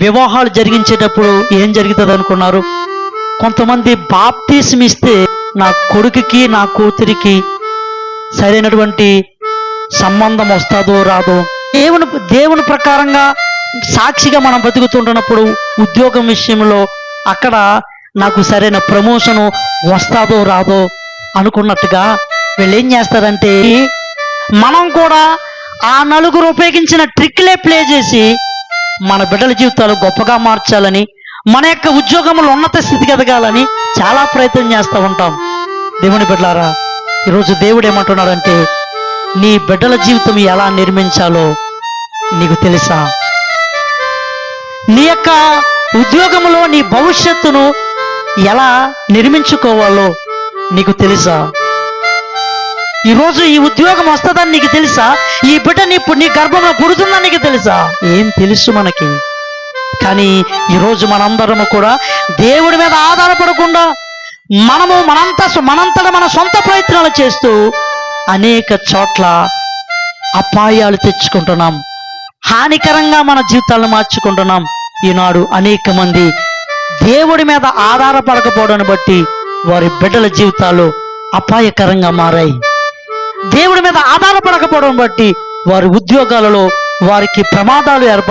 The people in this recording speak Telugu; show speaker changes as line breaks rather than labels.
వివాహాలు జరిగించేటప్పుడు ఏం జరుగుతుంది అనుకున్నారు? కొంతమంది బాప్తీసం ఇస్తే నా కొడుకుకి నా కూతురికి సరైనటువంటి సంబంధం వస్తుందో రాదో, దేవుని ప్రకారంగా సాక్షిగా మనం బతుకుతుంటున్నప్పుడు ఉద్యోగం విషయంలో అక్కడ నాకు సరైన ప్రమోషను వస్తుందో రాదో అనుకున్నట్టుగా వీళ్ళు ఏం చేస్తారంటే మనం కూడా ఆ నలుగురు ఉపయోగించిన ట్రిక్లే ప్లే చేసి మన బిడ్డల జీవితాలు గొప్పగా మార్చాలని, మన యొక్క ఉద్యోగంలో ఉన్నత స్థితికి ఎదగాలని చాలా ప్రయత్నం చేస్తూ ఉంటాం. దేవుని బిడ్డలారా, ఈరోజు దేవుడు ఏమంటున్నాడంటే నీ బిడ్డల జీవితం ఎలా నిర్మించాలో నీకు తెలుసా? నీ యొక్క ఉద్యోగంలో నీ భవిష్యత్తును ఎలా నిర్మించుకోవాలో నీకు తెలుసా? ఈరోజు ఈ ఉద్యోగం వస్తుందని నీకు తెలుసా? ఈ బిడ్డ నీ గర్భంలో పుడుతుందని నీకు తెలుసా? ఏం తెలుసు మనకి? కానీ ఈరోజు మనందరము కూడా దేవుడి మీద ఆధారపడకుండా మనంతట మన సొంత ప్రయత్నాలు చేస్తూ అనేక చోట్ల అపాయాలు తెచ్చుకుంటున్నాం, హానికరంగా మన జీవితాలను మార్చుకుంటున్నాం. ఈనాడు అనేక మంది దేవుడి మీద ఆధారపడకపోవడాన్ని బట్టి వారి బిడ్డల జీవితాలు అపాయకరంగా మారాయి. దేవుడి మీద ఆధారపడకపోవడం బట్టి వారి ఉద్యోగాలలో వారికి ప్రమాదాలు ఏర్పడతాయి.